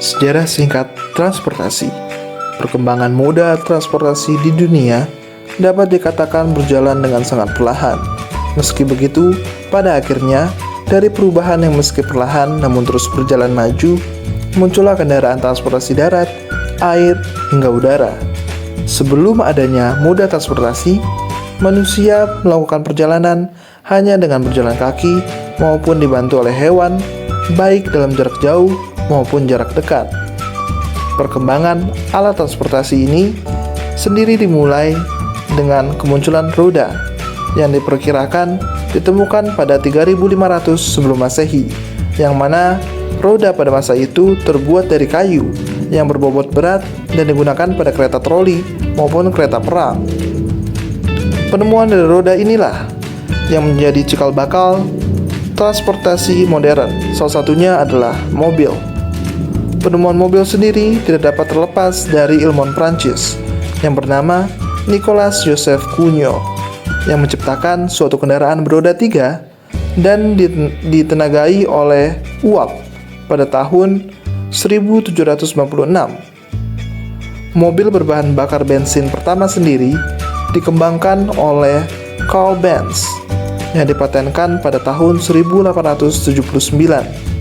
Sejarah singkat transportasi. Perkembangan moda transportasi di dunia dapat dikatakan berjalan dengan sangat perlahan. Meski begitu, pada akhirnya, dari perubahan yang meski perlahan namun terus berjalan maju, muncullah kendaraan transportasi darat, air, hingga udara. Sebelum adanya moda transportasi, manusia melakukan perjalanan hanya dengan berjalan kaki maupun dibantu oleh hewan, baik dalam jarak jauh maupun jarak dekat. Perkembangan alat transportasi ini sendiri dimulai dengan kemunculan roda yang diperkirakan ditemukan pada 3500 sebelum Masehi, yang mana roda pada masa itu terbuat dari kayu yang berbobot berat dan digunakan pada kereta troli maupun kereta perang. Penemuan dari roda inilah yang menjadi cikal bakal transportasi modern. Salah satunya adalah mobil. Penemuan mobil sendiri tidak dapat terlepas dari ilmuwan Prancis yang bernama Nicolas Joseph Cugnot yang menciptakan suatu kendaraan beroda 3 dan ditenagai oleh uap pada tahun 1796. Mobil berbahan bakar bensin pertama sendiri dikembangkan oleh Carl Benz yang dipatenkan pada tahun 1879.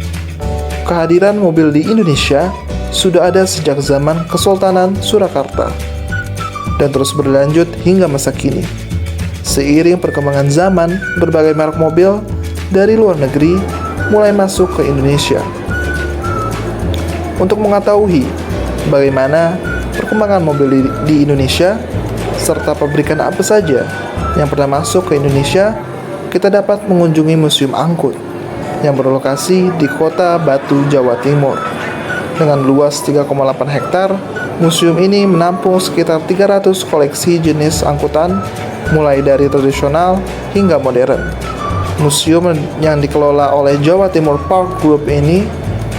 Kehadiran mobil di Indonesia sudah ada sejak zaman Kesultanan Surakarta dan terus berlanjut hingga masa kini. Seiring perkembangan zaman, berbagai merek mobil dari luar negeri mulai masuk ke Indonesia. Untuk mengetahui bagaimana perkembangan mobil di Indonesia serta pabrikan apa saja yang pernah masuk ke Indonesia, kita dapat mengunjungi Museum Angkut yang berlokasi di Kota Batu, Jawa Timur. Dengan luas 3,8 hektar, museum ini menampung sekitar 300 koleksi jenis angkutan, mulai dari tradisional hingga modern. Museum yang dikelola oleh Jawa Timur Park Group ini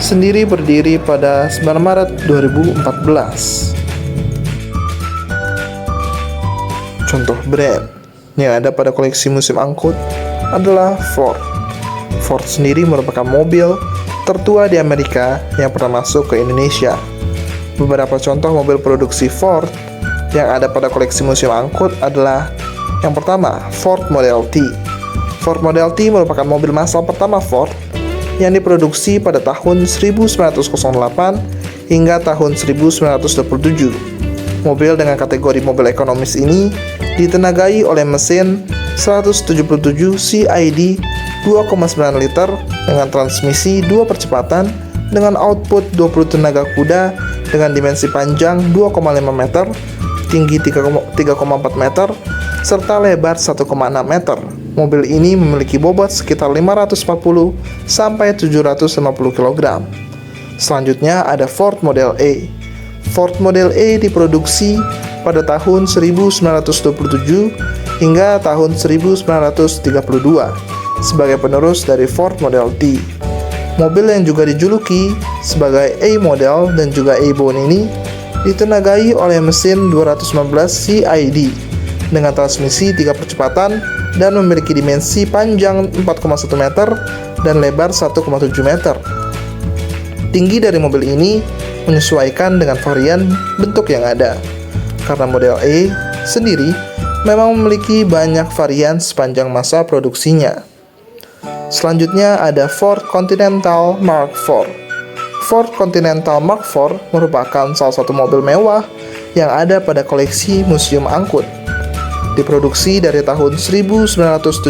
sendiri berdiri pada 9 Maret 2014. Contoh brand yang ada pada koleksi museum angkut adalah Ford. Ford sendiri merupakan mobil tertua di Amerika yang pernah masuk ke Indonesia. Beberapa contoh mobil produksi Ford yang ada pada koleksi museum angkut adalah: yang pertama, Ford Model T. Ford Model T merupakan mobil massal pertama Ford yang diproduksi pada tahun 1908 hingga tahun 1927. Mobil dengan kategori mobil ekonomis ini ditenagai oleh mesin 177 CID 2,9 liter dengan transmisi 2 percepatan dengan output 20 tenaga kuda dengan dimensi panjang 2,5 meter, tinggi 3,4 meter, serta lebar 1,6 meter. Mobil ini memiliki bobot sekitar 540 sampai 750 kg. Selanjutnya ada Ford Model E. Ford Model E diproduksi pada tahun 1927 hingga tahun 1932 sebagai penerus dari Ford Model T. Mobil yang juga dijuluki sebagai A model dan juga A-bone ini ditenagai oleh mesin 219 CID dengan transmisi 3 percepatan dan memiliki dimensi panjang 4,1 meter dan lebar 1,7 meter. Tinggi dari mobil ini menyesuaikan dengan varian bentuk yang ada, karena model E sendiri memang memiliki banyak varian sepanjang masa produksinya. Selanjutnya ada Ford Continental Mark IV. Ford Continental Mark IV merupakan salah satu mobil mewah yang ada pada koleksi museum angkut. Diproduksi dari tahun 1971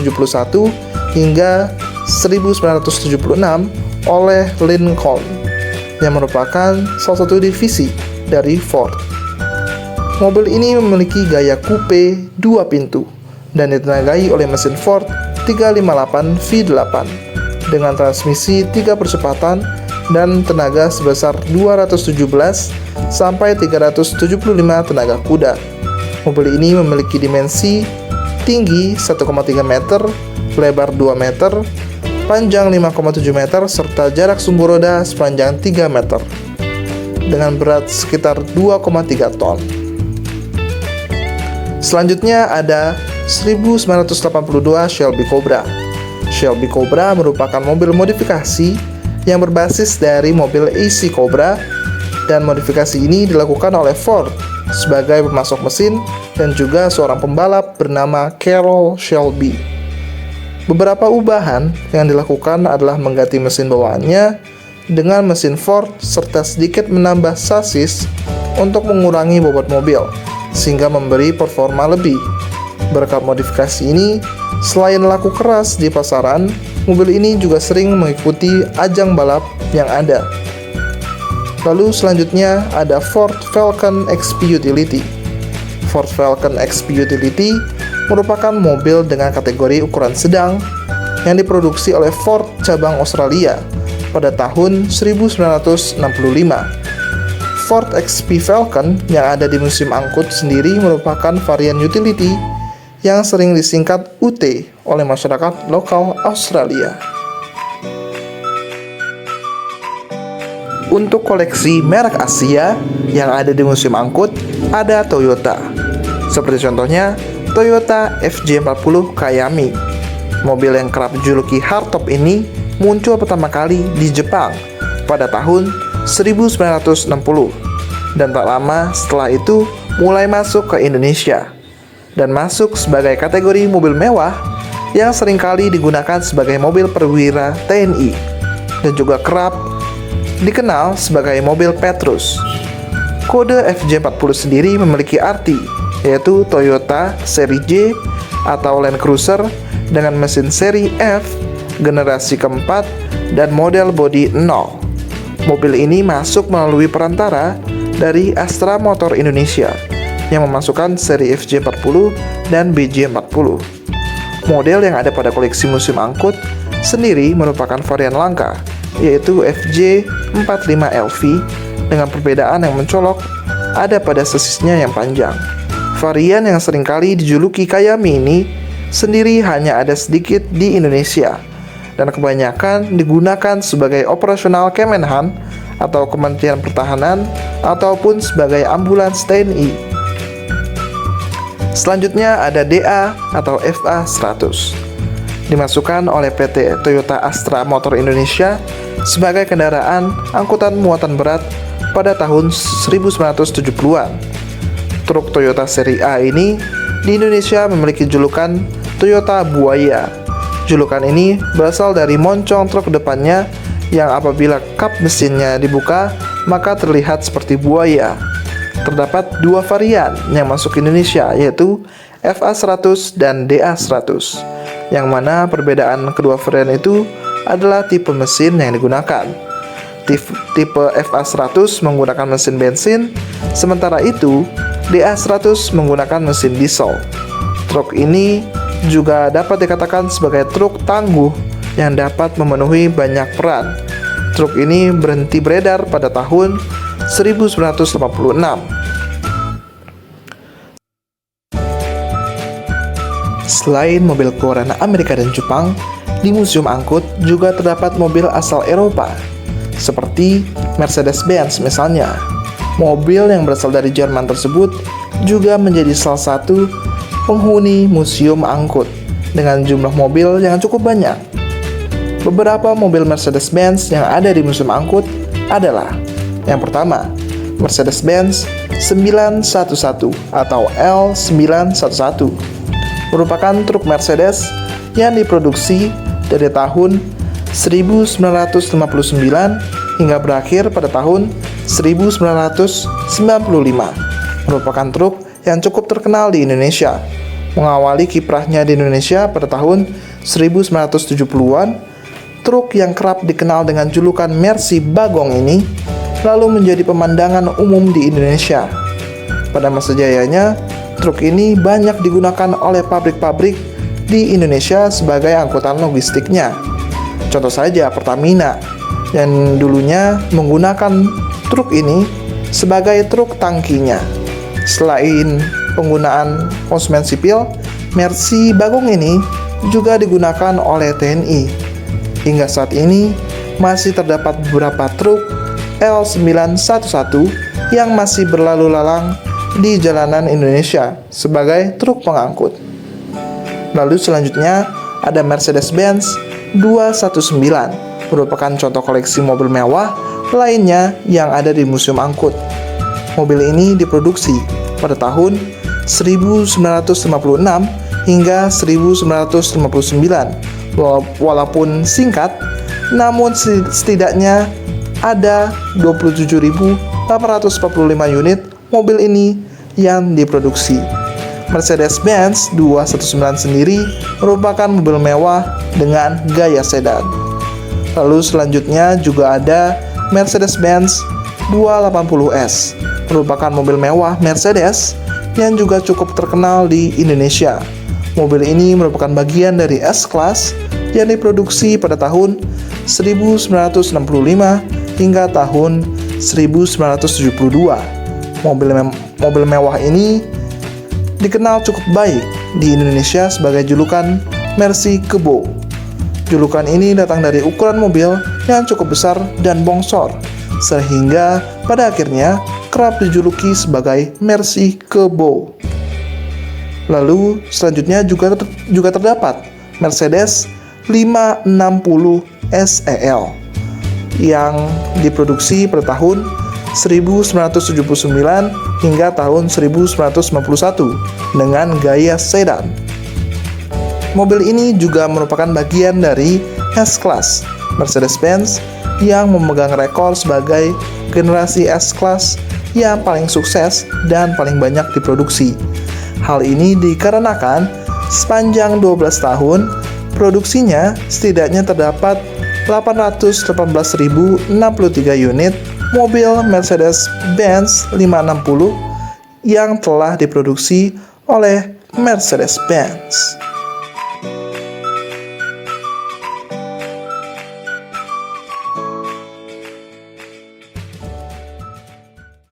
hingga 1976 oleh Lincoln, yang merupakan salah satu divisi dari Ford. Mobil ini memiliki gaya coupe 2 pintu dan ditenagai oleh mesin Ford 358 V8 dengan transmisi 3 percepatan dan tenaga sebesar 217 sampai 375 tenaga kuda. Mobil ini memiliki dimensi tinggi 1,3 meter, lebar 2 meter, panjang 5,7 meter, serta jarak sumbu roda sepanjang 3 meter dengan berat sekitar 2,3 ton. Selanjutnya ada 1982 Shelby Cobra. Shelby Cobra merupakan mobil modifikasi yang berbasis dari mobil AC Cobra dan modifikasi ini dilakukan oleh Ford sebagai pemasok mesin dan juga seorang pembalap bernama Carroll Shelby. Beberapa ubahan yang dilakukan adalah mengganti mesin bawaannya dengan mesin Ford serta sedikit menambah sasis untuk mengurangi bobot mobil sehingga memberi performa lebih. Berkat modifikasi ini, selain laku keras di pasaran, mobil ini juga sering mengikuti ajang balap yang ada. Lalu selanjutnya ada Ford Falcon XP Utility. Ford Falcon XP Utility merupakan mobil dengan kategori ukuran sedang yang diproduksi oleh Ford cabang Australia pada tahun 1965. Ford XP Falcon yang ada di museum angkut sendiri merupakan varian utility yang sering disingkat UT oleh masyarakat lokal Australia. Untuk koleksi merek Asia yang ada di museum angkut, ada Toyota. Seperti contohnya, Toyota FJ40 Kayami. Mobil yang kerap dijuluki hardtop ini muncul pertama kali di Jepang pada tahun 1960. Dan tak lama setelah itu mulai masuk ke Indonesia dan masuk sebagai kategori mobil mewah yang seringkali digunakan sebagai mobil perwira TNI dan juga kerap dikenal sebagai mobil Petrus. Kode FJ40 sendiri memiliki arti, yaitu Toyota seri J atau Land Cruiser dengan mesin seri F generasi keempat dan model bodi 0. Mobil ini masuk melalui perantara dari Astra Motor Indonesia yang memasukkan seri FJ40 dan BJ40. Model yang ada pada koleksi museum angkut sendiri merupakan varian langka, yaitu FJ45LV dengan perbedaan yang mencolok ada pada sasisnya yang panjang. Varian yang seringkali dijuluki Kayami ini sendiri hanya ada sedikit di Indonesia dan kebanyakan digunakan sebagai operasional Kemenhan atau Kementerian Pertahanan ataupun sebagai ambulans TNI. Selanjutnya ada DA atau FA100. Dimasukkan oleh PT Toyota Astra Motor Indonesia sebagai kendaraan angkutan muatan berat pada tahun 1970-an. Truk Toyota seri A ini di Indonesia memiliki julukan Toyota Buaya. Julukan ini berasal dari moncong truk depannya yang apabila kap mesinnya dibuka maka terlihat seperti buaya. Terdapat dua varian yang masuk ke Indonesia, yaitu FA100 dan DA100, yang mana perbedaan kedua varian itu adalah tipe mesin yang digunakan. Tipe FA100 menggunakan mesin bensin, sementara itu DA100 menggunakan mesin diesel. Truk ini juga dapat dikatakan sebagai truk tangguh yang dapat memenuhi banyak peran. Truk ini berhenti beredar pada tahun 1986. Selain mobil keluaran Amerika dan Jepang, di museum angkut juga terdapat mobil asal Eropa, seperti Mercedes-Benz misalnya. Mobil yang berasal dari Jerman tersebut juga menjadi salah satu penghuni museum angkut dengan jumlah mobil yang cukup banyak. Beberapa mobil Mercedes-Benz yang ada di museum angkut adalah: yang pertama, Mercedes-Benz 911 atau L911 merupakan truk Mercedes yang diproduksi dari tahun 1959 hingga berakhir pada tahun 1995. Merupakan truk yang cukup terkenal di Indonesia. Mengawali kiprahnya di Indonesia pada tahun 1970-an, truk yang kerap dikenal dengan julukan Mercy Bagong ini lalu menjadi pemandangan umum di Indonesia. Pada masa jayanya, truk ini banyak digunakan oleh pabrik-pabrik di Indonesia sebagai angkutan logistiknya. Contoh saja Pertamina yang dulunya menggunakan truk ini sebagai truk tangkinya. Selain penggunaan konsumen sipil, Mercy Bagong ini juga digunakan oleh TNI. Hingga saat ini masih terdapat beberapa truk L911 yang masih berlalu lalang di jalanan Indonesia sebagai truk pengangkut. Lalu selanjutnya ada Mercedes-Benz 219, merupakan contoh koleksi mobil mewah lainnya yang ada di Museum Angkut. Mobil ini diproduksi pada tahun 1956 hingga 1959. Walaupun singkat, namun setidaknya ada 27.845 unit mobil ini yang diproduksi. Mercedes-Benz 219 sendiri merupakan mobil mewah dengan gaya sedan. Lalu selanjutnya juga ada Mercedes-Benz 280S, merupakan mobil mewah Mercedes yang juga cukup terkenal di Indonesia. Mobil ini merupakan bagian dari S-Class yang diproduksi pada tahun 1965 hingga tahun 1972. Mobil mewah ini dikenal cukup baik di Indonesia sebagai julukan Mercy Kebo. Julukan ini datang dari ukuran mobil yang cukup besar dan bongsor, sehingga pada akhirnya kerap dijuluki sebagai Mercy Kebo. Lalu selanjutnya juga terdapat Mercedes 560 SEL yang diproduksi pada tahun 1979 hingga tahun 1991 dengan gaya sedan. Mobil ini juga merupakan bagian dari S-Class Mercedes-Benz yang memegang rekor sebagai generasi S-Class yang paling sukses dan paling banyak diproduksi. Hal ini dikarenakan sepanjang 12 tahun produksinya setidaknya terdapat 818.063 unit mobil Mercedes-Benz 560 yang telah diproduksi oleh Mercedes-Benz.